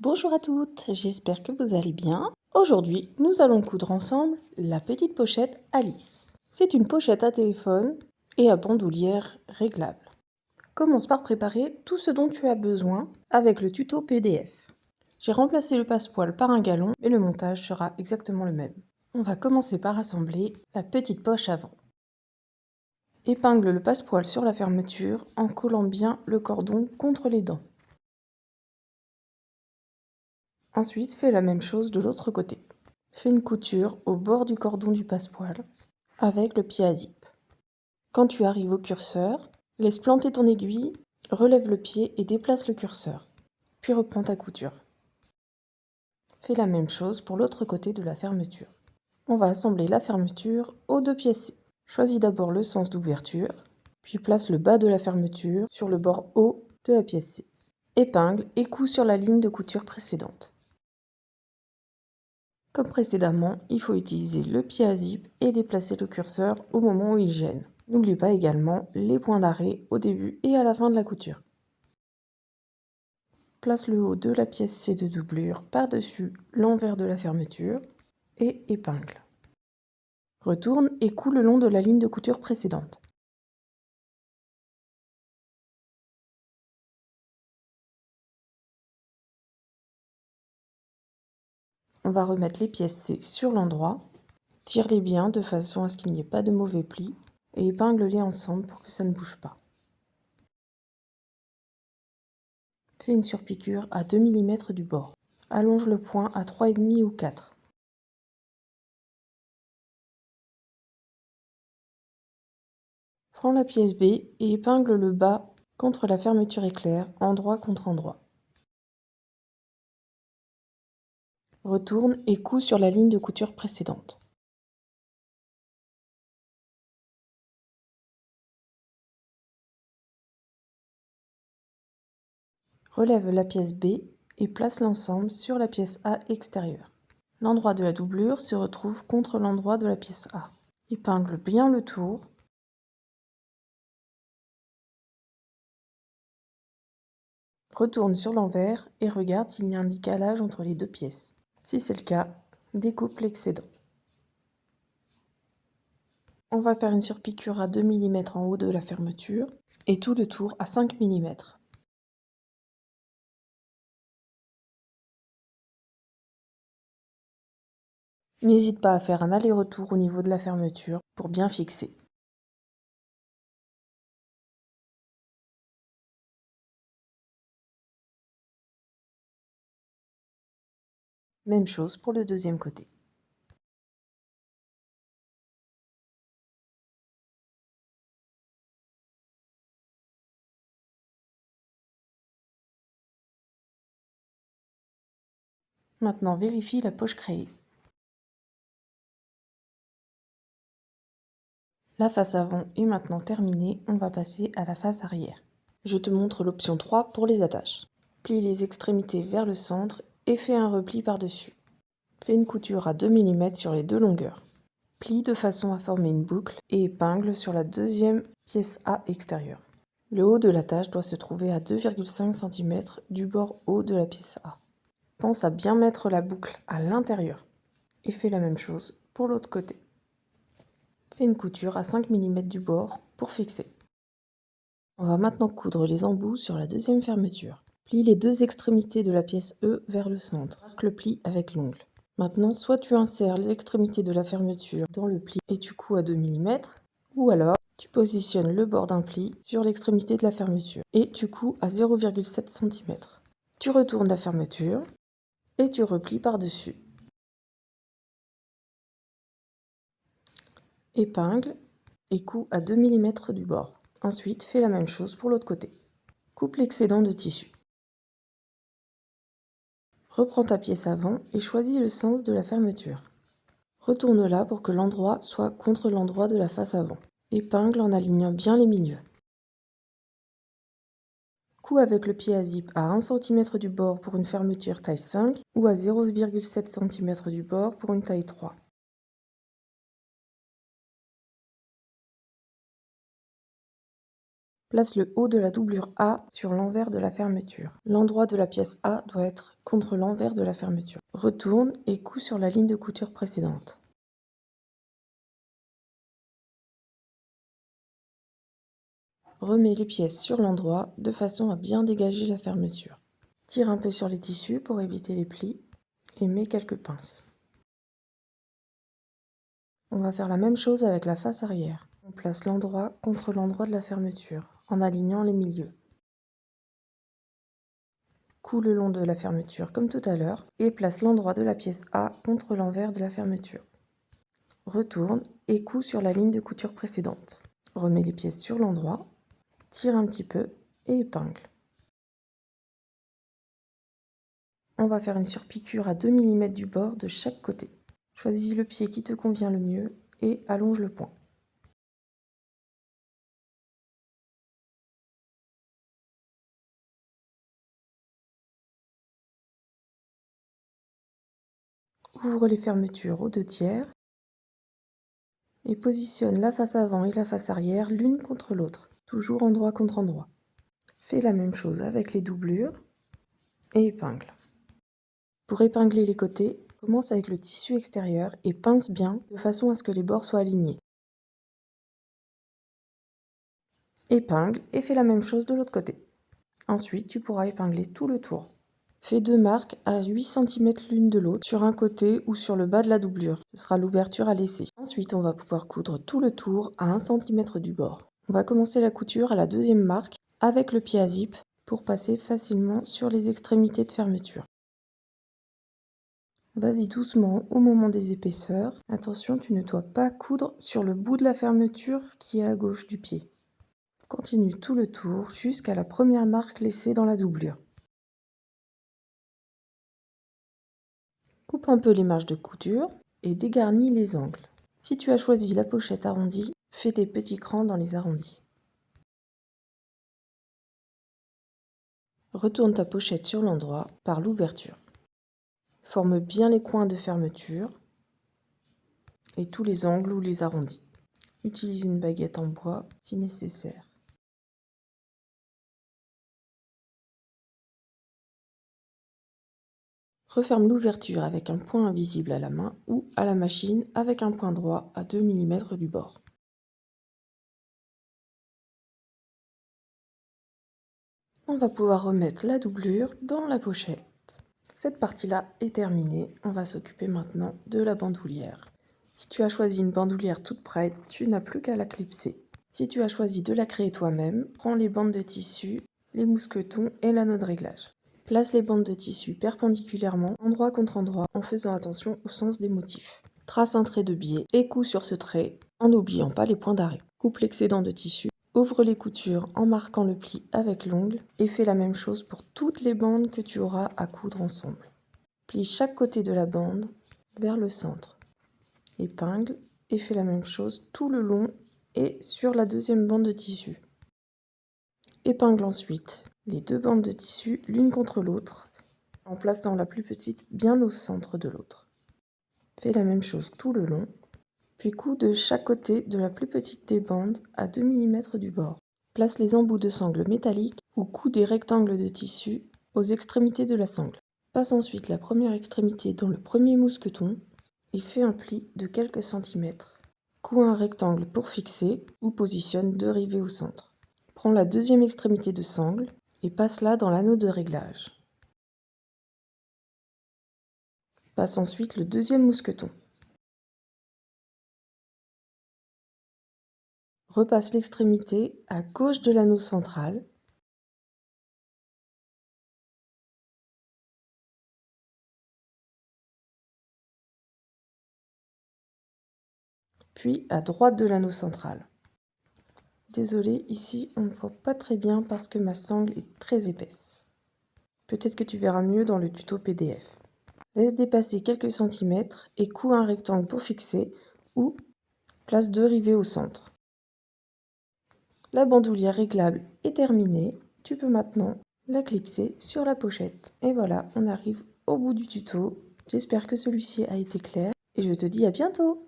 Bonjour à toutes, j'espère que vous allez bien. Aujourd'hui, nous allons coudre ensemble la petite pochette Alice. C'est une pochette à téléphone et à bandoulière réglable. Commence par préparer tout ce dont tu as besoin avec le tuto PDF. J'ai remplacé le passepoil par un galon et le montage sera exactement le même. On va commencer par assembler la petite poche avant. Épingle le passepoil sur la fermeture en collant bien le cordon contre les dents. Ensuite, fais la même chose de l'autre côté. Fais une couture au bord du cordon du passepoil avec le pied à zip. Quand tu arrives au curseur, laisse planter ton aiguille, relève le pied et déplace le curseur, puis reprends ta couture. Fais la même chose pour l'autre côté de la fermeture. On va assembler la fermeture aux deux pièces C. Choisis d'abord le sens d'ouverture, puis place le bas de la fermeture sur le bord haut de la pièce C. Épingle et couds sur la ligne de couture précédente. Comme précédemment, il faut utiliser le pied à zip et déplacer le curseur au moment où il gêne. N'oublie pas également les points d'arrêt au début et à la fin de la couture. Place le haut de la pièce C de doublure par-dessus l'envers de la fermeture et épingle. Retourne et coud le long de la ligne de couture précédente. On va remettre les pièces C sur l'endroit. Tire-les bien de façon à ce qu'il n'y ait pas de mauvais plis et épingle-les ensemble pour que ça ne bouge pas. Fais une surpiqûre à 2 mm du bord. Allonge le point à 3,5 ou 4. Prends la pièce B et épingle le bas contre la fermeture éclair, endroit contre endroit. Retourne et couds sur la ligne de couture précédente. Relève la pièce B et place l'ensemble sur la pièce A extérieure. L'endroit de la doublure se retrouve contre l'endroit de la pièce A. Épingle bien le tour. Retourne sur l'envers et regarde s'il y a un décalage entre les deux pièces. Si c'est le cas, découpe l'excédent. On va faire une surpiqûre à 2 mm en haut de la fermeture et tout le tour à 5 mm. N'hésite pas à faire un aller-retour au niveau de la fermeture pour bien fixer. Même chose pour le deuxième côté. Maintenant, vérifie la poche créée. La face avant est maintenant terminée, on va passer à la face arrière. Je te montre l'option 3 pour les attaches. Plie les extrémités vers le centre et fais un repli par-dessus. Fais une couture à 2 mm sur les deux longueurs. Plie de façon à former une boucle et épingle sur la deuxième pièce A extérieure. Le haut de l'attache doit se trouver à 2,5 cm du bord haut de la pièce A. Pense à bien mettre la boucle à l'intérieur et fais la même chose pour l'autre côté. Fais une couture à 5 mm du bord pour fixer. On va maintenant coudre les embouts sur la deuxième fermeture. Plie les deux extrémités de la pièce E vers le centre. Marque le pli avec l'ongle. Maintenant, soit tu insères l'extrémité de la fermeture dans le pli et tu couds à 2 mm, ou alors tu positionnes le bord d'un pli sur l'extrémité de la fermeture et tu couds à 0,7 cm. Tu retournes la fermeture et tu replies par-dessus. Épingle et couds à 2 mm du bord. Ensuite, fais la même chose pour l'autre côté. Coupe l'excédent de tissu. Reprends ta pièce avant et choisis le sens de la fermeture. Retourne-la pour que l'endroit soit contre l'endroit de la face avant. Épingle en alignant bien les milieux. Couds avec le pied à zip à 1 cm du bord pour une fermeture taille 5 ou à 0,7 cm du bord pour une taille 3. Place le haut de la doublure A sur l'envers de la fermeture. L'endroit de la pièce A doit être contre l'envers de la fermeture. Retourne et couds sur la ligne de couture précédente. Remets les pièces sur l'endroit de façon à bien dégager la fermeture. Tire un peu sur les tissus pour éviter les plis et mets quelques pinces. On va faire la même chose avec la face arrière. On place l'endroit contre l'endroit de la fermeture en alignant les milieux. Couds le long de la fermeture comme tout à l'heure et place l'endroit de la pièce A contre l'envers de la fermeture. Retourne et couds sur la ligne de couture précédente. Remets les pièces sur l'endroit, tire un petit peu et épingle. On va faire une surpiqûre à 2 mm du bord de chaque côté. Choisis le pied qui te convient le mieux et allonge le point. Ouvre les fermetures aux 2/3 et positionne la face avant et la face arrière l'une contre l'autre, toujours endroit contre endroit. Fais la même chose avec les doublures et épingle. Pour épingler les côtés, commence avec le tissu extérieur et pince bien de façon à ce que les bords soient alignés. Épingle et fais la même chose de l'autre côté. Ensuite, tu pourras épingler tout le tour. Fais 2 marques à 8 cm l'une de l'autre sur un côté ou sur le bas de la doublure. Ce sera l'ouverture à laisser. Ensuite, on va pouvoir coudre tout le tour à 1 cm du bord. On va commencer la couture à la deuxième marque avec le pied à zip pour passer facilement sur les extrémités de fermeture. Vas-y doucement au moment des épaisseurs. Attention, tu ne dois pas coudre sur le bout de la fermeture qui est à gauche du pied. Continue tout le tour jusqu'à la première marque laissée dans la doublure. Coupe un peu les marges de couture et dégarnis les angles. Si tu as choisi la pochette arrondie, fais des petits crans dans les arrondis. Retourne ta pochette sur l'endroit par l'ouverture. Forme bien les coins de fermeture et tous les angles ou les arrondis. Utilise une baguette en bois si nécessaire. Referme l'ouverture avec un point invisible à la main ou à la machine avec un point droit à 2 mm du bord. On va pouvoir remettre la doublure dans la pochette. Cette partie-là est terminée. On va s'occuper maintenant de la bandoulière. Si tu as choisi une bandoulière toute prête, tu n'as plus qu'à la clipser. Si tu as choisi de la créer toi-même, prends les bandes de tissu, les mousquetons et l'anneau de réglage. Place les bandes de tissu perpendiculairement, endroit contre endroit, en faisant attention au sens des motifs. Trace un trait de biais et couds sur ce trait, en n'oubliant pas les points d'arrêt. Coupe l'excédent de tissu, ouvre les coutures en marquant le pli avec l'ongle et fais la même chose pour toutes les bandes que tu auras à coudre ensemble. Plie chaque côté de la bande vers le centre. Épingle et fais la même chose tout le long et sur la deuxième bande de tissu. Épingle ensuite les deux bandes de tissu l'une contre l'autre en plaçant la plus petite bien au centre de l'autre. Fais la même chose tout le long, puis couds de chaque côté de la plus petite des bandes à 2 mm du bord. Place les embouts de sangle métallique ou couds des rectangles de tissu aux extrémités de la sangle. Passe ensuite la première extrémité dans le premier mousqueton et fais un pli de quelques centimètres. Couds un rectangle pour fixer ou positionne 2 rivets au centre. Prends la deuxième extrémité de sangle et passe-la dans l'anneau de réglage. Passe ensuite le deuxième mousqueton. Repasse l'extrémité à gauche de l'anneau central. Puis à droite de l'anneau central. Désolée, ici on ne voit pas très bien parce que ma sangle est très épaisse. Peut-être que tu verras mieux dans le tuto PDF. Laisse dépasser quelques centimètres et couds un rectangle pour fixer ou place 2 rivets au centre. La bandoulière réglable est terminée. Tu peux maintenant la clipser sur la pochette. Et voilà, on arrive au bout du tuto. J'espère que celui-ci a été clair et je te dis à bientôt!